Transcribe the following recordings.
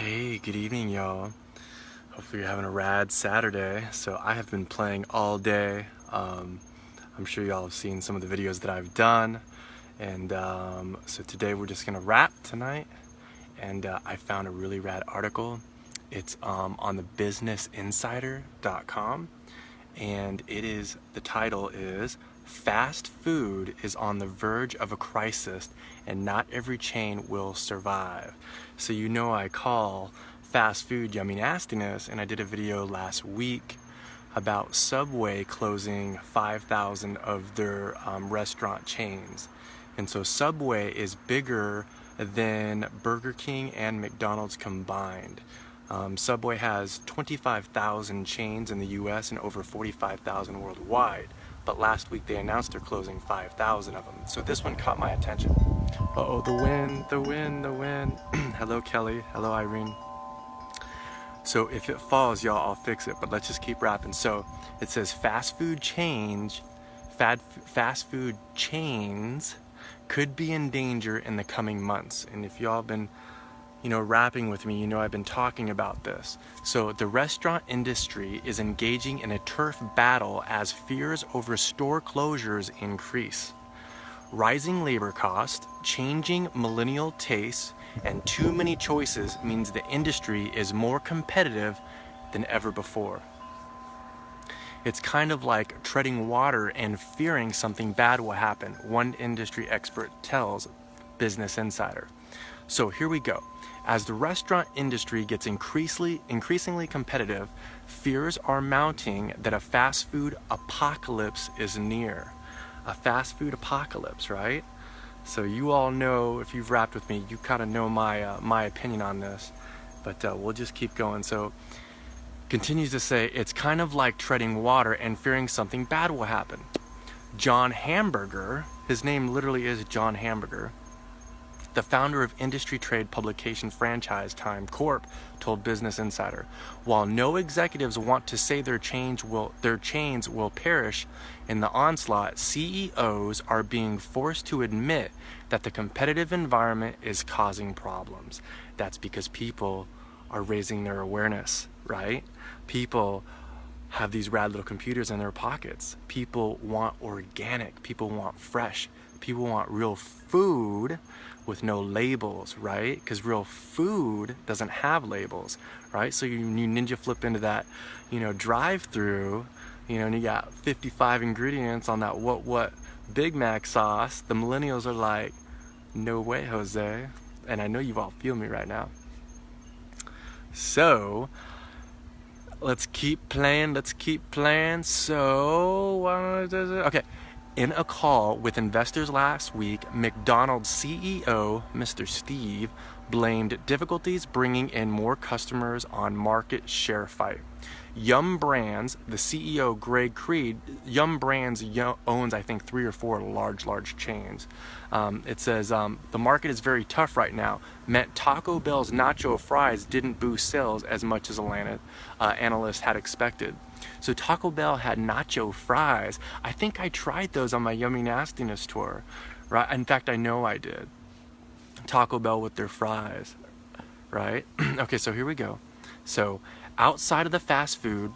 Hey, good evening, y'all. Hopefully you're having a rad Saturday. So I have been playing all day. I'm sure y'all have seen some of the videos that I've done. And so today we're just gonna rap tonight. And I found a really rad article. It's on the businessinsider.com. And the title is "Fast Food is on the verge of a crisis and not every chain will survive." So you know I call fast food yummy nastiness, and I did a video last week about Subway closing 5,000 of their restaurant chains. And so Subway is bigger than Burger King and McDonald's combined. Subway has 25,000 chains in the US and over 45,000 worldwide. But last week they announced they're closing 5,000 of them. So this one caught my attention. Uh-oh, the wind. Hello, Kelly. Hello, Irene. So if it falls, y'all, I'll fix it, but let's just keep rapping. So it says fast food chains could be in danger in the coming months. And if y'all have been rapping with me, I've been talking about this. So the restaurant industry is engaging in a turf battle as fears over store closures increase. Rising labor costs, changing millennial tastes, and too many choices means the industry is more competitive than ever before. It's kind of like treading water and fearing something bad will happen, one industry expert tells Business Insider. So here we go. As the restaurant industry gets increasingly competitive, fears are mounting that a fast food apocalypse is near. A fast food apocalypse, right? So you all know, if you've rapped with me, you kind of know my opinion on this, but we'll just keep going. So continues to say, it's kind of like treading water and fearing something bad will happen. John Hamburger, his name literally is John Hamburger, the founder of industry trade publication Franchise Time Corp, told Business Insider, while no executives want to say their chains will perish in the onslaught, CEOs are being forced to admit that the competitive environment is causing problems. That's because people are raising their awareness, right? People have these rad little computers in their pockets. People want organic, people want fresh, people want real food with no labels, right? Because real food doesn't have labels, right? So you ninja flip into that, drive-through, and you got 55 ingredients on that what Big Mac sauce. The millennials are like, no way, Jose. And I know you all feel me right now. So let's keep playing. So okay. In a call with investors last week, McDonald's CEO, Mr. Steve, blamed difficulties bringing in more customers on market share fight. Yum Brands, the CEO, Greg Creed, Yum Brands owns, I think, 3 or 4 large chains. It says, the market is very tough right now. Meant Taco Bell's nacho fries didn't boost sales as much as analysts had expected. So Taco Bell had nacho fries. I think I tried those on my Yummy Nastiness tour, right? In fact, I know I did. Taco Bell with their fries, right? Okay, so here we go. So outside of the fast food,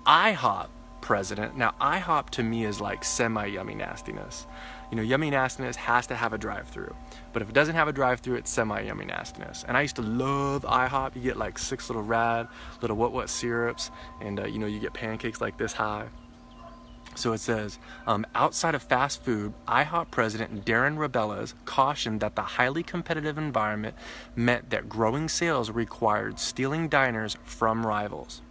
IHOP president. Now IHOP to me is like semi-Yummy Nastiness. Yummy Nastiness has to have a drive-through. But if it doesn't have a drive-through, it's semi-Yummy Nastiness. And I used to love IHOP. You get like 6 little rad, little what syrups, and you get pancakes like this high. So it says, outside of fast food, IHOP president Darren Rebellas cautioned that the highly competitive environment meant that growing sales required stealing diners from rivals.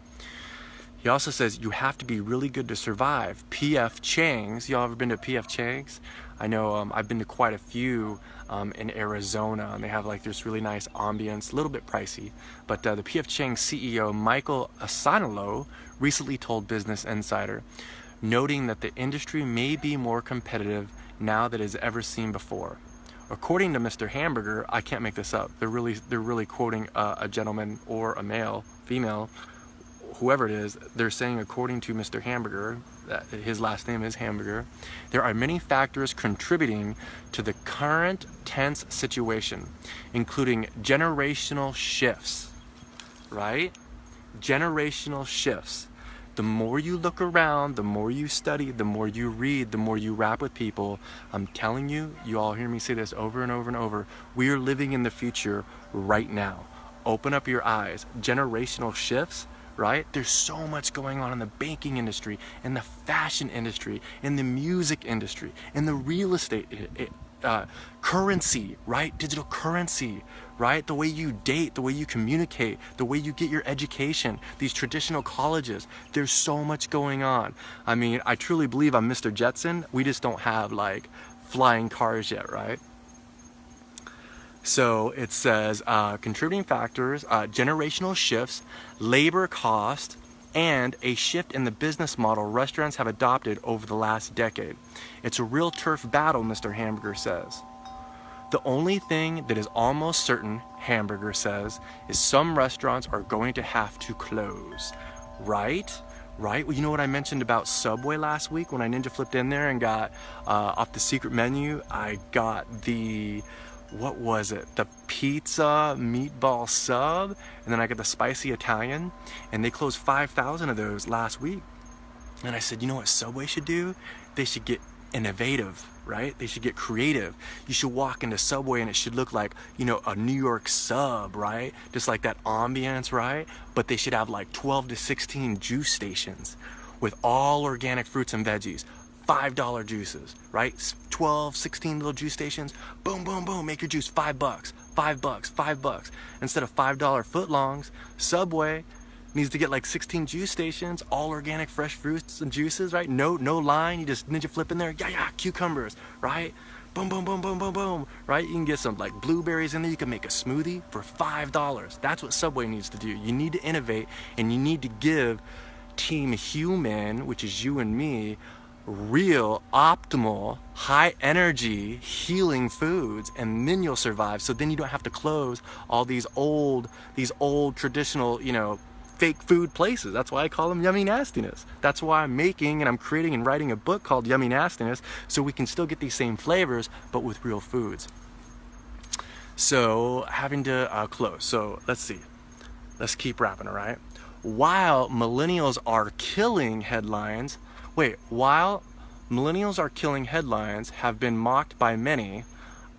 He also says you have to be really good to survive. P.F. Chang's, y'all ever been to P.F. Chang's? I know I've been to quite a few in Arizona, and they have like this really nice ambience, a little bit pricey. But the P.F. Chang's CEO, Michael Asanalo, recently told Business Insider, noting that the industry may be more competitive now than it has ever seen before. According to Mr. Hamburger, I can't make this up, they're really quoting a gentleman or a male, female, whoever it is. They're saying, according to Mr. Hamburger, that his last name is Hamburger, there are many factors contributing to the current tense situation, including generational shifts. right? Generational shifts. The more you look around, the more you study, the more you read, the more you rap with people, I'm telling you, you all hear me say this over and over and over, we are living in the future right now. Open up your eyes. Generational shifts, right? There's so much going on in the banking industry, in the fashion industry, in the music industry, in the real estate currency, right? Digital currency, right? The way you date, the way you communicate, the way you get your education, these traditional colleges. There's so much going on. I mean, I truly believe I'm Mr. Jetson. We just don't have like flying cars yet, right? So it says contributing factors, generational shifts, labor cost, and a shift in the business model restaurants have adopted over the last decade. It's a real turf battle, Mr. Hamburger says. The only thing that is almost certain, Hamburger says, is some restaurants are going to have to close. Right? Right? Well, you know what I mentioned about Subway last week when I ninja flipped in there and got off the secret menu, I got the, what was it? The pizza meatball sub, and then I got the spicy Italian, and they closed 5,000 of those last week. And I said, you know what Subway should do? They should get innovative, right? They should get creative. You should walk into Subway and it should look like, you know, a New York sub, right? Just like that ambience, right? But they should have like 12 to 16 juice stations with all organic fruits and veggies. $5 juices, right? 12, 16 little juice stations. Boom, boom, boom. Make your juice $5, $5, $5. Instead of $5 footlongs, Subway needs to get like 16 juice stations, all organic fresh fruits and juices, right? No line. You just ninja flip in there. Yeah, cucumbers, right? Boom, boom, boom, boom, boom, boom, right? You can get some like blueberries in there. You can make a smoothie for $5. That's what Subway needs to do. You need to innovate, and you need to give Team Human, which is you and me, real, optimal, high energy, healing foods, and then you'll survive. So then you don't have to close all these old traditional, you know, fake food places. That's why I call them Yummy Nastiness. That's why I'm making and I'm creating and writing a book called Yummy Nastiness, so we can still get these same flavors, but with real foods. So having to close. So let's see. Let's keep rapping, all right? While millennials are killing headlines, have been mocked by many,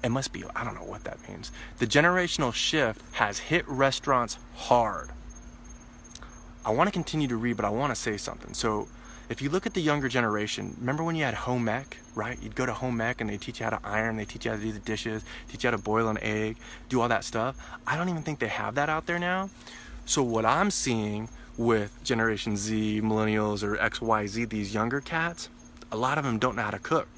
it must be, I don't know what that means. The generational shift has hit restaurants hard. I want to continue to read, but I want to say something. So if you look at the younger generation, remember when you had home ec, right? You'd go to home ec and they teach you how to iron, they teach you how to do the dishes, teach you how to boil an egg, do all that stuff. I don't even think they have that out there now. So what I'm seeing with Generation Z, millennials, or XYZ, these younger cats, a lot of them don't know how to cook.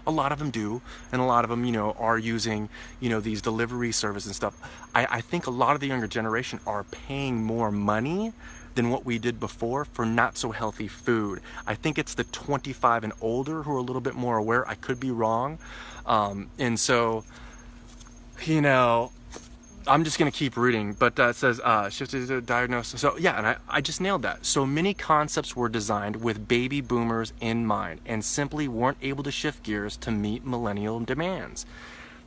A lot of them do, and a lot of them, you know, are using, you know, these delivery services and stuff. I think a lot of the younger generation are paying more money than what we did before for not so healthy food. I think it's the 25 and older who are a little bit more aware. I could be wrong. And so, you know, I'm just going to keep reading, but it says shifted to diagnosis. So yeah, and I just nailed that. So many concepts were designed with baby boomers in mind and simply weren't able to shift gears to meet millennial demands.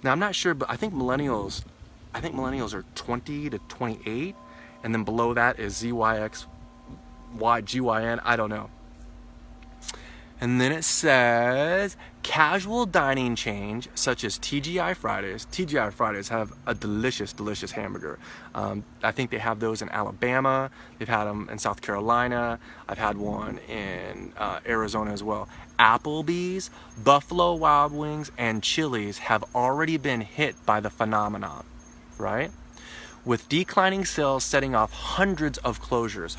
Now I'm not sure, but I think millennials are 20 to 28, and then below that is ZYX, YGYN, I don't know. And then it says casual dining change, such as TGI Fridays. TGI Fridays have a delicious, delicious hamburger. I think they have those in Alabama. They've had them in South Carolina. I've had one in Arizona as well. Applebee's, Buffalo Wild Wings, and Chili's have already been hit by the phenomenon, right? With declining sales setting off hundreds of closures,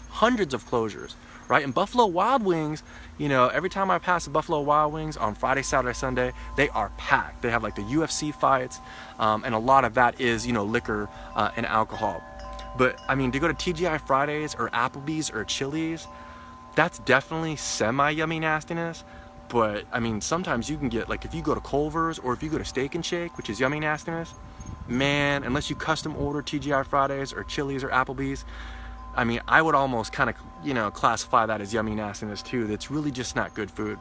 right? And Buffalo Wild Wings, you know, every time I pass the Buffalo Wild Wings on Friday, Saturday, Sunday, they are packed. They have like the UFC fights, and a lot of that is, you know, liquor and alcohol. But I mean, to go to TGI Fridays or Applebee's or Chili's, that's definitely semi-yummy nastiness. But I mean, sometimes you can get, like, if you go to Culver's or if you go to Steak and Shake, which is yummy nastiness, man, unless you custom order TGI Fridays or Chili's or Applebee's, I mean, I would almost kind of, you know, classify that as yummy nastiness too. That's really just not good food.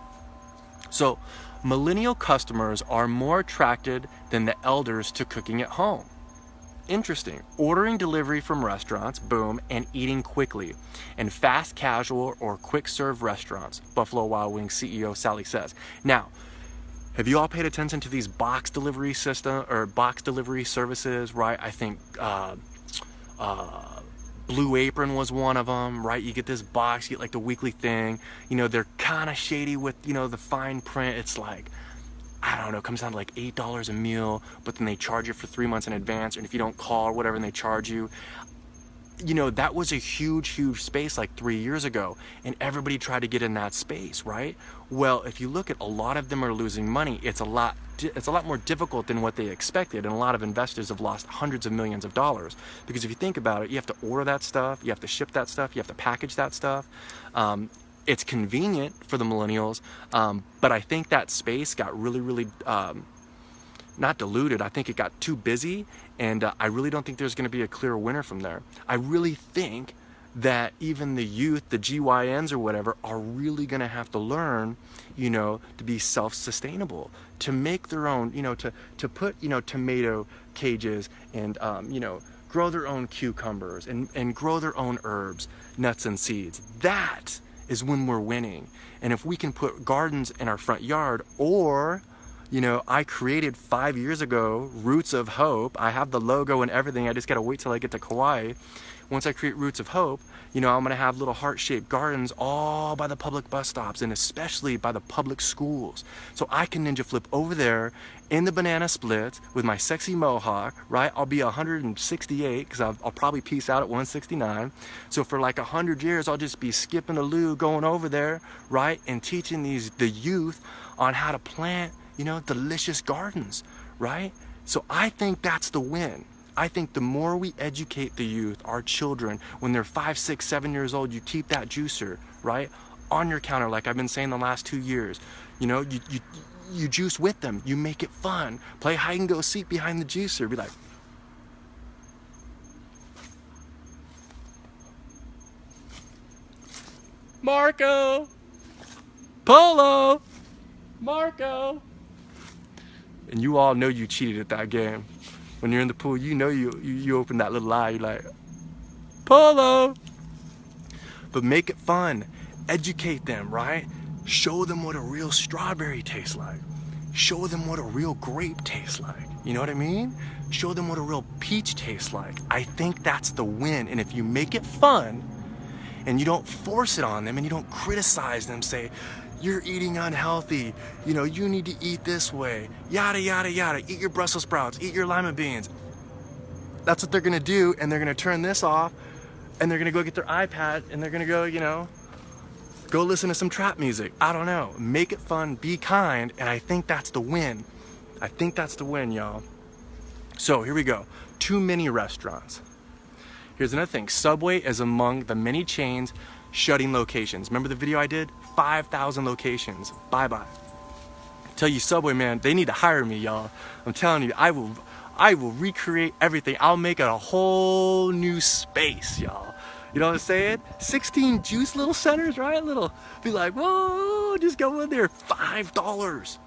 So millennial customers are more attracted than the elders to cooking at home. Interesting. Ordering delivery from restaurants, boom, and eating quickly. And fast casual or quick serve restaurants, Buffalo Wild Wings CEO Sally says. Now, have you all paid attention to these box delivery system or box delivery services, right? I think Blue Apron was one of them, right? You get this box, you get like the weekly thing. You know, they're kind of shady with, you know, the fine print. It's like, I don't know, it comes down to like $8 a meal, but then they charge you for 3 months in advance, and if you don't call or whatever, and they charge you. You know, that was a huge space like 3 years ago, and everybody tried to get in that space, right? Well, if you look at a lot of them are losing money, it's a lot more difficult than what they expected, and a lot of investors have lost hundreds of millions of dollars. Because if you think about it, you have to order that stuff, you have to ship that stuff, you have to package that stuff. It's convenient for the millennials, but I think that space got really not diluted. I think it got too busy, and I really don't think there's going to be a clear winner from there. I really think that even the youth, the GYNs or whatever, are really going to have to learn, you know, to be self-sustainable, to make their own, you know, to put, you know, tomato cages and, you know, grow their own cucumbers and grow their own herbs, nuts and seeds. That is when we're winning. And if we can put gardens in our front yard, or, you know, I created 5 years ago Roots of Hope. I have the logo and everything. I just got to wait till I get to Kauai. Once I create Roots of Hope, you know, I'm going to have little heart-shaped gardens all by the public bus stops, and especially by the public schools. So I can ninja flip over there in the banana splits with my sexy mohawk, right? I'll be 168 because I'll probably peace out at 169. So for like 100 years, I'll just be skipping a loo going over there, right? And teaching the youth on how to plant, you know, delicious gardens, right? So I think that's the win. I think the more we educate the youth, our children, when they're 5, 6, 7 years old, you keep that juicer, right, on your counter, like I've been saying the last 2 years. You know, you juice with them. You make it fun. Play hide and go seek behind the juicer. Be like, Marco, Polo, Marco. And you all know you cheated at that game. When you're in the pool, you know you open that little eye, you're like, Polo. But make it fun. Educate them, right? Show them what a real strawberry tastes like. Show them what a real grape tastes like. You know what I mean? Show them what a real peach tastes like. I think that's the win. And if you make it fun, and you don't force it on them, and you don't criticize them, say, you're eating unhealthy, you know, you need to eat this way, yada, yada, yada, eat your Brussels sprouts, eat your lima beans. That's what they're gonna do, and they're gonna turn this off, and they're gonna go get their iPad, and they're gonna go, you know, go listen to some trap music. I don't know. Make it fun, be kind, and I think that's the win. I think that's the win, y'all. So here we go. Too many restaurants. Here's another thing. Subway is among the many chains shutting locations. Remember the video I did? 5,000 locations. Bye-bye. Tell you, Subway, man, they need to hire me, y'all. I'm telling you, I will recreate everything. I'll make it a whole new space, y'all. You know what I'm saying? 16 juice little centers, right? Be like, whoa, just go in there. $5,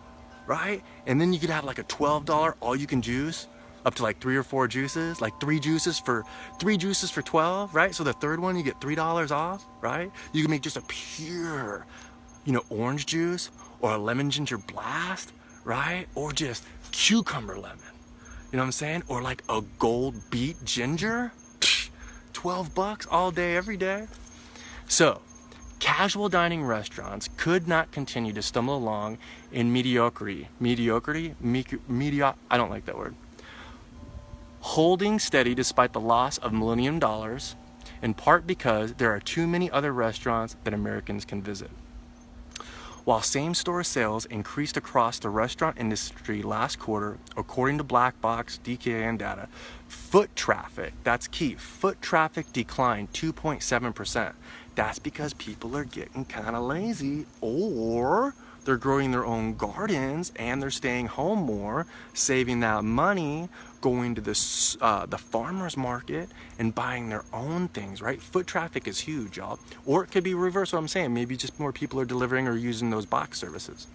right? And then you could have like a $12 all you can juice, up to like 3 or 4 juices, like 3 juices for 12, right? So the third one you get $3 off, right? You can make just a pure, you know, orange juice or a lemon ginger blast, right? Or just cucumber lemon. You know what I'm saying? Or like a gold beet ginger. $12 all day, every day. So casual dining restaurants could not continue to stumble along in mediocrity. I don't like that word. Holding steady despite the loss of $millennium, in part because there are too many other restaurants that Americans can visit. While same-store sales increased across the restaurant industry last quarter, according to Black Box DKN data, foot traffic, that's key, foot traffic declined 2.7%. That's because people are getting kind of lazy, or they're growing their own gardens and they're staying home more, saving that money, going to the farmer's market and buying their own things, right? Foot traffic is huge, y'all. Or it could be reverse what I'm saying. Maybe just more people are delivering or using those box services.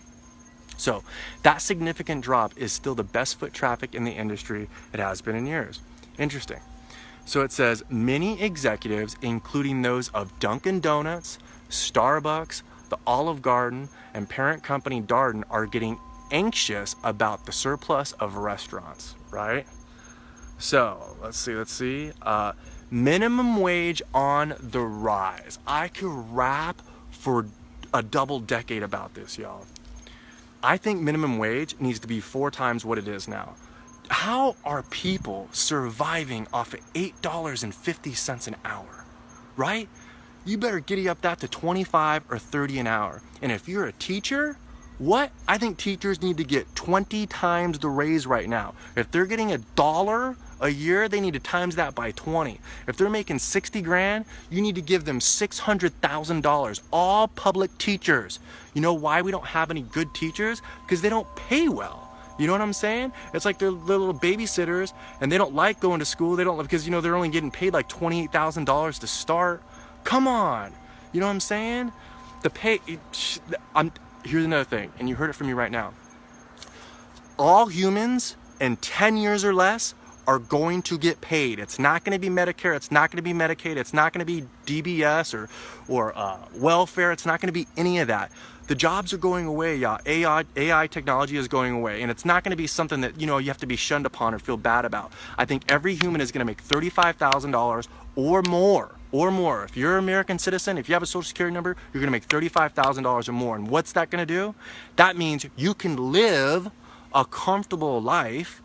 So that significant drop is still the best foot traffic in the industry it has been in years. Interesting. So it says many executives, including those of Dunkin' Donuts, Starbucks, the Olive Garden, and parent company Darden, are getting anxious about the surplus of restaurants, right? So let's see. Minimum wage on the rise. I could rap for a double decade about this, y'all. I think minimum wage needs to be 4 times what it is now. How are people surviving off of $8.50 an hour, right? You better giddy up that to 25 or 30 an hour. And if you're a teacher, what? I think teachers need to get 20 times the raise right now. If they're getting $1 a year, they need to times that by 20. If they're making 60 grand, you need to give them $600,000. All public teachers. You know why we don't have any good teachers? Because they don't pay well. You know what I'm saying? It's like they're little babysitters and they don't like going to school. They don't, because you know they're only getting paid like $28,000 to start. Come on. You know what I'm saying? The pay, here's another thing, and you heard it from me right now. All humans in 10 years or less are going to get paid. It's not going to be Medicare. It's not going to be Medicaid. It's not going to be DBS or welfare. It's not going to be any of that. The jobs are going away, y'all. AI technology is going away, and it's not going to be something that, you know, you have to be shunned upon or feel bad about. I think every human is going to make $35,000 or more. If you're an American citizen, if you have a social security number, you're going to make $35,000 or more. And what's that going to do? That means you can live a comfortable life.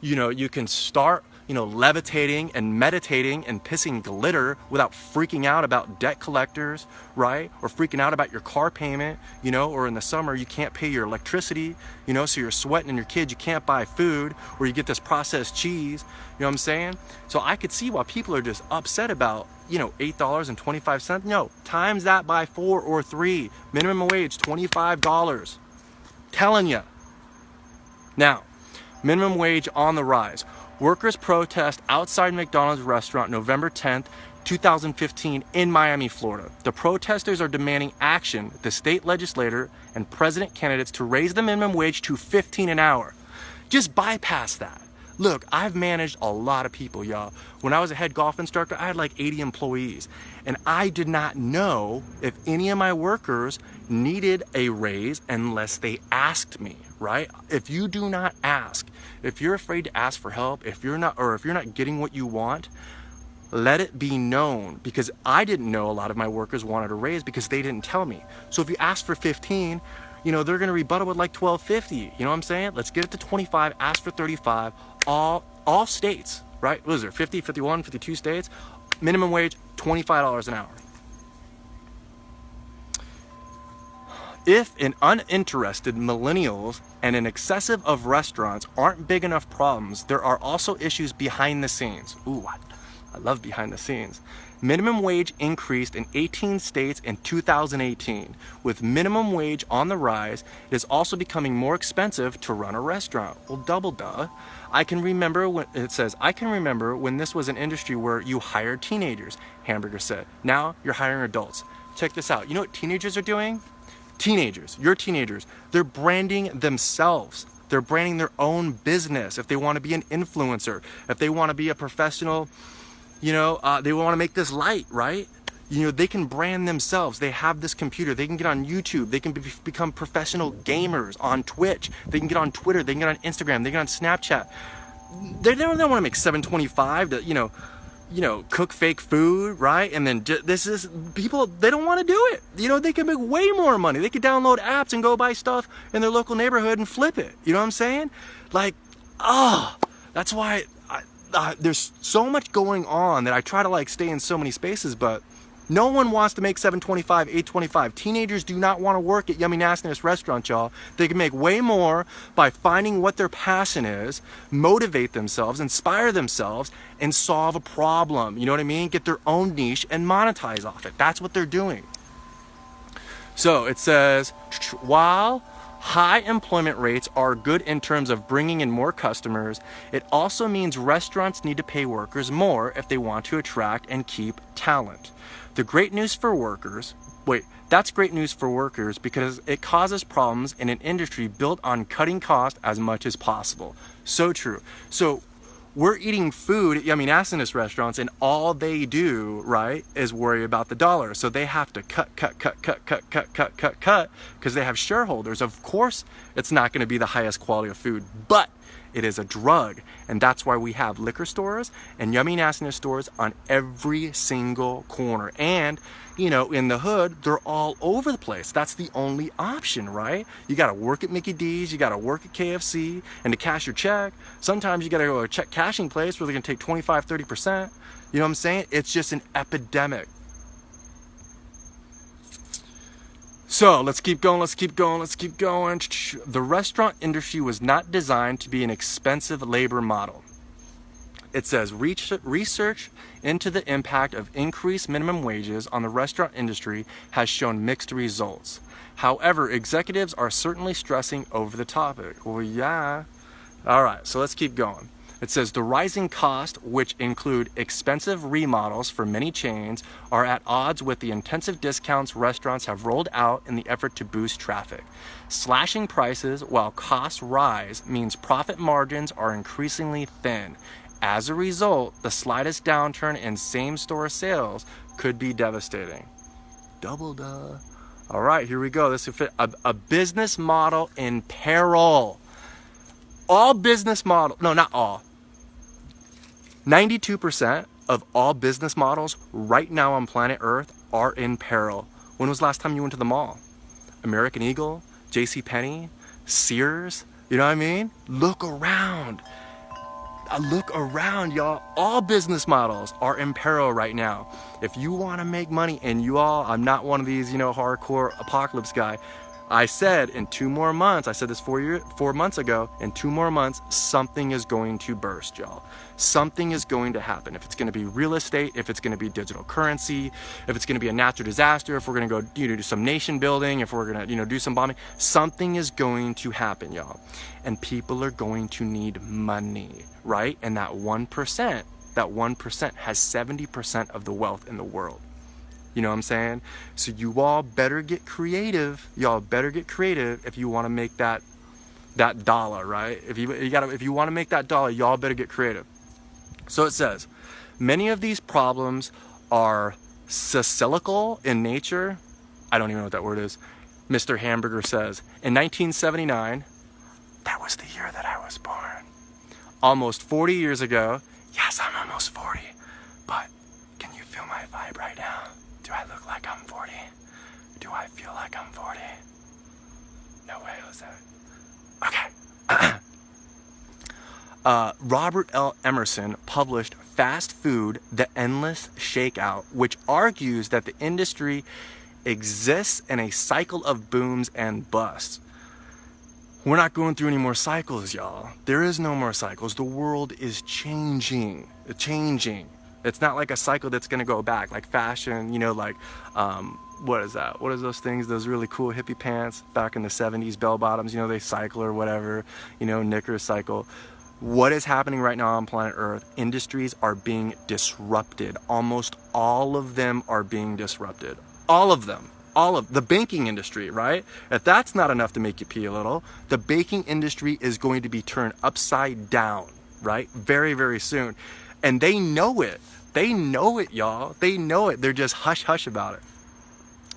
You know, you can start, you know, levitating and meditating and pissing glitter without freaking out about debt collectors, right? Or freaking out about your car payment, you know, or in the summer you can't pay your electricity, you know, so you're sweating and your kids, you can't buy food, or you get this processed cheese, you know what I'm saying? So I could see why people are just upset about, you know, $8.25. No, times that by 4 or 3. Minimum wage, $25. Telling you. Now, minimum wage on the rise. Workers protest outside McDonald's restaurant November 10th, 2015 in Miami, Florida. The protesters are demanding action, the state legislator and president candidates, to raise the minimum wage to $15 an hour. Just bypass that. Look, I've managed a lot of people, y'all. When I was a head golf instructor, I had like 80 employees, and I did not know if any of my workers needed a raise unless they asked me, right? If you do not ask, if you're afraid to ask for help, if you're not getting what you want, let it be known, because I didn't know a lot of my workers wanted a raise because they didn't tell me. So if you ask for 15, you know, they're going to rebuttal with like 12.50. You know what I'm saying? Let's get it to 25, ask for 35. All states, right? What is there? 50, 51, 52 states. Minimum wage, $25 an hour. If an uninterested millennials and an excessive of restaurants aren't big enough problems, there are also issues behind the scenes. Ooh, I love behind the scenes. Minimum wage increased in 18 states in 2018. With minimum wage on the rise, it is also becoming more expensive to run a restaurant. Well, double duh. I can remember when this was an industry where you hired teenagers, Hamburger said. Now you're hiring adults. Check this out. You know what teenagers are doing? Your teenagers, they're branding themselves. They're branding their own business. If they want to be an influencer, if they want to be a professional, you know, they want to make this light, right? You know, they can brand themselves. They have this computer. They can get on YouTube. They can become professional gamers on Twitch. They can get on Twitter. They can get on Instagram. They can get on Snapchat. They don't want to make $7.25 to, you know, cook fake food, right? And then people, they don't want to do it. You know, they can make way more money. They could download apps and go buy stuff in their local neighborhood and flip it. You know what I'm saying? Like, that's why there's so much going on that I try to like stay in so many spaces, but no one wants to make $7.25, $8.25. Teenagers do not want to work at Yummy Nastiness restaurants, y'all. They can make way more by finding what their passion is, motivate themselves, inspire themselves, and solve a problem. You know what I mean? Get their own niche and monetize off it. That's what they're doing. So it says, while high employment rates are good in terms of bringing in more customers, it also means restaurants need to pay workers more if they want to attract and keep talent. That's great news for workers because it causes problems in an industry built on cutting costs as much as possible. So true. So we're eating food, asinus restaurants, and all they do, right, is worry about the dollar. So they have to cut, because they have shareholders. Of course, it's not going to be the highest quality of food, but it is a drug. And that's why we have liquor stores and yummy nastiness stores on every single corner. And, in the hood, they're all over the place. That's the only option, right? You got to work at Mickey D's, you got to work at KFC, and to cash your check, sometimes you got to go to a check cashing place where they're going to take 25, 30%. You know what I'm saying? It's just an epidemic. So let's keep going. The restaurant industry was not designed to be an expensive labor model. It says research into the impact of increased minimum wages on the restaurant industry has shown mixed results. However, executives are certainly stressing over the topic. Well, yeah. All right, so let's keep going. It says the rising costs, which include expensive remodels for many chains, are at odds with the intensive discounts restaurants have rolled out in the effort to boost traffic. Slashing prices while costs rise means profit margins are increasingly thin. As a result, the slightest downturn in same-store sales could be devastating. Double duh. All right, here we go. This is a business model in peril. All business models, no, not all. 92% of all business models right now on planet Earth are in peril. When was the last time you went to the mall? American Eagle, JCPenney, Sears, you know what I mean? Look around. Look around, y'all. All business models are in peril right now. If you want to make money, and I'm not one of these, hardcore apocalypse guy. I said in 2 more months, I said this 4 months ago, in 2 more months, something is going to burst, y'all. Something is going to happen. If it's going to be real estate, if it's going to be digital currency, if it's going to be a natural disaster, if we're going to go do some nation building, if we're going to do some bombing, something is going to happen, y'all. And people are going to need money, right? And that 1% has 70% of the wealth in the world. You know what I'm saying? So you all better get creative. Y'all better get creative if you want to make that dollar, right? If you want to make that dollar, y'all better get creative. So it says, many of these problems are cyclical in nature. I don't even know what that word is. Mr. Hamburger says, in 1979, that was the year that I was born. Almost 40 years ago. Yes, I'm almost 40. But can you feel my vibe right now? Do I look like I'm 40? Do I feel like I'm 40? No way, Jose. Okay. Robert L. Emerson published Fast Food, The Endless Shakeout, which argues that the industry exists in a cycle of booms and busts. We're not going through any more cycles, y'all. There is no more cycles. The world is changing. It's not like a cycle that's going to go back, like fashion, what is that? What is those things, those really cool hippie pants back in the 70s, bell bottoms, they cycle or whatever, knickers cycle. What is happening right now on planet Earth? Industries are being disrupted. Almost all of them are being disrupted. All of them. All of the banking industry, right? If that's not enough to make you pee a little, the banking industry is going to be turned upside down, right? Very, very soon. And they know it. They know it, y'all. They know it. They're just hush-hush about it.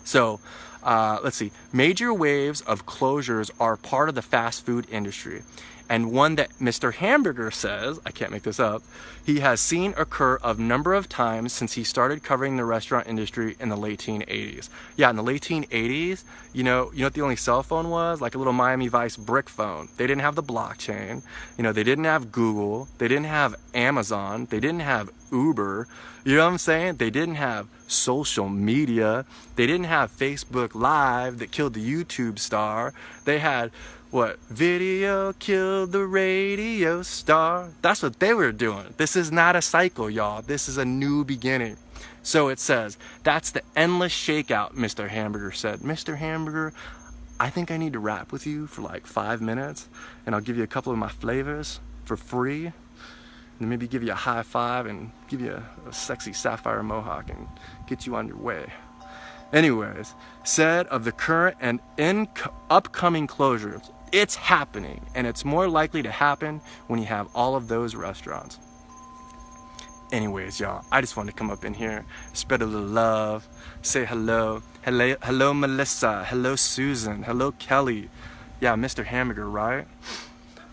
So, let's see. Major waves of closures are part of the fast food industry. And one that Mr. Hamburger says, I can't make this up, he has seen occur a number of times since he started covering the restaurant industry in the late 1980s. Yeah, in the late 1980s, you know what the only cell phone was? Like a little Miami Vice brick phone. They didn't have the blockchain. They didn't have Google. They didn't have Amazon. They didn't have Uber. You know what I'm saying? They didn't have social media. They didn't have Facebook Live that killed the YouTube star. They had what? Video killed the radio star. That's what they were doing. This is not a cycle, y'all. This is a new beginning. So it says, that's the endless shakeout, Mr. Hamburger said. Mr. Hamburger, I think I need to rap with you for like 5 minutes, and I'll give you a couple of my flavors for free, and maybe give you a high five and give you a sexy sapphire mohawk and get you on your way. Anyways, said of the current and upcoming closures, it's happening, and it's more likely to happen when you have all of those restaurants. anyways, y'all, I just wanted to come up in here, spread a little love, say hello. Hello, Melissa. Hello, Susan. Hello, Kelly. Yeah, Mr. Hamburger, right?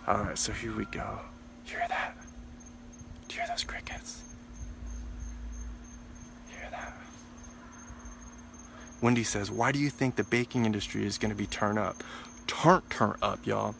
All right, so here we go. You hear that? Do you hear those crickets? You hear that? Wendy says, why do you think the baking industry is going to be turn up, y'all?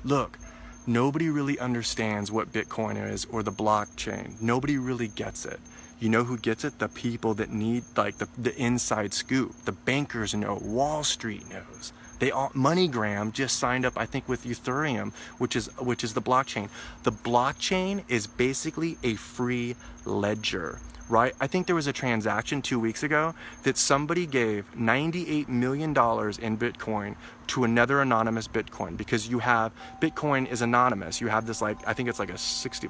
Look, nobody really understands what Bitcoin is or the blockchain. Nobody really gets it. You know who gets it? The people that need like the inside scoop. The bankers know. Wall Street knows. They all, MoneyGram just signed up, I think, with Ethereum, which is the blockchain. The blockchain is basically a free ledger, right? I think there was a transaction 2 weeks ago that somebody gave $98 million in Bitcoin to another anonymous Bitcoin, because you have, Bitcoin is anonymous. You have this, like, I think it's like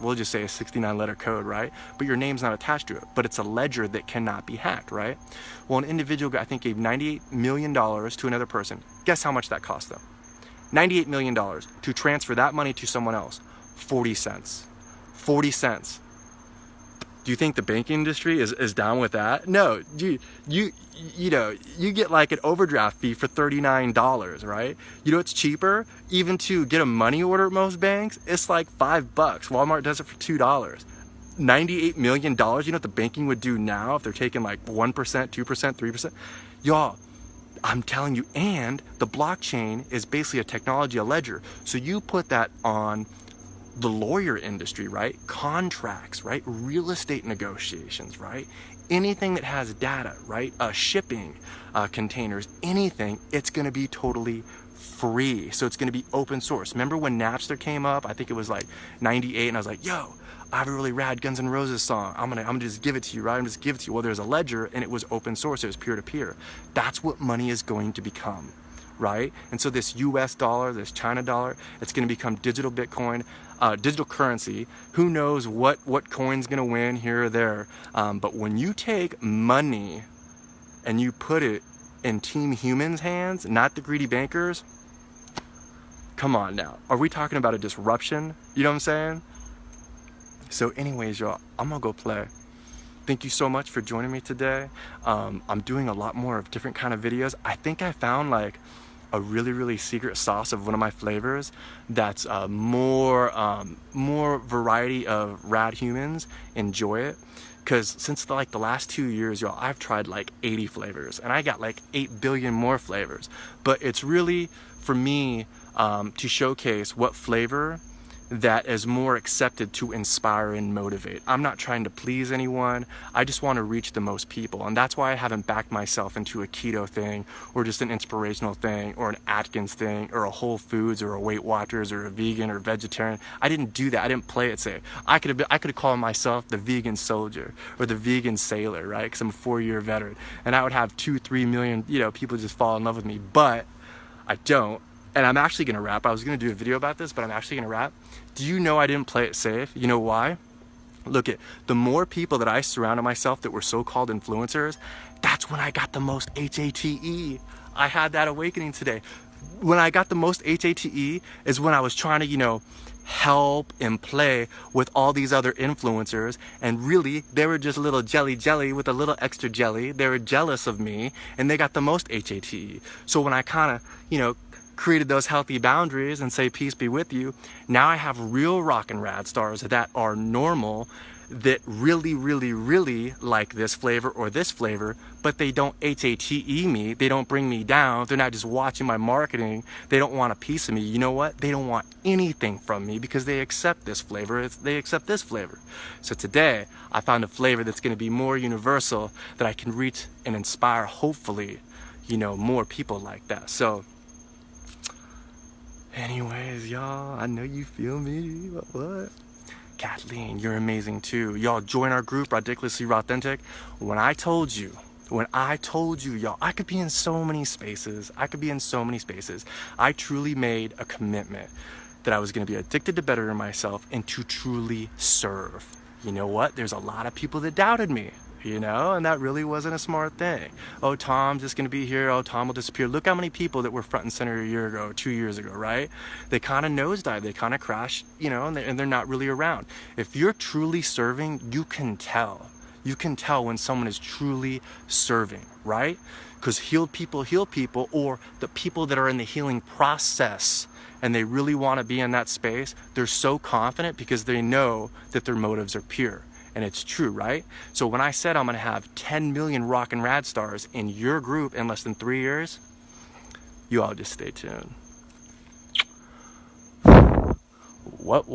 we'll just say a 69 letter code, right? But your name's not attached to it, but it's a ledger that cannot be hacked, right? Well, an individual, I think, gave $98 million to another person. Guess how much that cost them? $98 million to transfer that money to someone else. 40 cents. 40 cents. Do you think the banking industry is down with that? No, you know, you get like an overdraft fee for $39, right? You know, it's cheaper even to get a money order at most banks. It's like $5. Walmart does it for $2. $98 million. You know what the banking would do now if they're taking like 1%, 2%, 3%? Y'all, I'm telling you, and the blockchain is basically a technology, a ledger. So you put that on the lawyer industry, right? Contracts, right? Real estate negotiations, right? Anything that has data, right? Shipping, containers, anything, it's going to be totally free. So it's going to be open source. Remember when Napster came up? I think it was like 98, and I was like, yo, I have a really rad Guns N' Roses song. I'm gonna just give it to you, right? I'm just give it to you. Well, there's a ledger, and it was open source. It was peer-to-peer. That's what money is going to become, right? And so this US dollar, this China dollar, it's going to become digital Bitcoin, digital currency. Who knows what coin's going to win here or there. But when you take money and you put it in Team Human's hands, not the greedy bankers, come on now. Are we talking about a disruption? You know what I'm saying? So anyways, y'all, I'm gonna go play. Thank you so much for joining me today. I'm doing a lot more of different kind of videos. I think I found like a really secret sauce of one of my flavors that's more variety of rad humans enjoy it. Because since the last 2 years, y'all, I've tried like 80 flavors, and I got like 8 billion more flavors. But it's really for me to showcase what flavor that is more accepted to inspire and motivate. I'm not trying to please anyone. I just want to reach the most people. And that's why I haven't backed myself into a keto thing or just an inspirational thing or an Atkins thing or a Whole Foods or a Weight Watchers or a vegan or vegetarian. I didn't do that. I didn't play it safe. I could have called myself the vegan soldier or the vegan sailor, right? Because I'm a 4-year veteran. And I would have 2-3 million, people just fall in love with me. But I don't. And I'm actually going to rap. I was going to do a video about this, but I'm actually going to rap. Do you know I didn't play it safe? You know why? Look at the more people that I surrounded myself that were so-called influencers, that's when I got the most HATE. I had that awakening today. When I got the most HATE is when I was trying to, help and play with all these other influencers, and really they were just a little jelly with a little extra jelly. They were jealous of me, and they got the most HATE. So when I kind of, created those healthy boundaries and say peace be with you, now I have real rock and rad stars that are normal, that really like this flavor or this flavor, but they don't HATE me. They don't bring me down. They're not just watching my marketing. They don't want a piece of me. You know what? They don't want anything from me because they accept this flavor. They accept this flavor. So today I found a flavor that's going to be more universal, that I can reach and inspire, hopefully, more people like that. So anyways, y'all, I know you feel me. What? Kathleen, you're amazing too. Y'all join our group, Radiculously, Rawthentic. When I told you, y'all, I could be in so many spaces. I truly made a commitment that I was going to be addicted to bettering myself and to truly serve. You know what? There's a lot of people that doubted me. you know, and that really wasn't a smart thing. Oh, Tom's just gonna be here, oh, Tom will disappear. Look how many people that were front and center a year ago, 2 years ago, right? They kind of nosedive, they kind of crash, you know, and they're not really around. If you're truly serving, you can tell. You can tell when someone is truly serving, right? Because heal people, or the people that are in the healing process and they really want to be in that space, they're so confident because they know that their motives are pure. And it's true, right? So when I said I'm gonna have 10 million rock and rad stars in your group in less than 3 years, you all just stay tuned. What?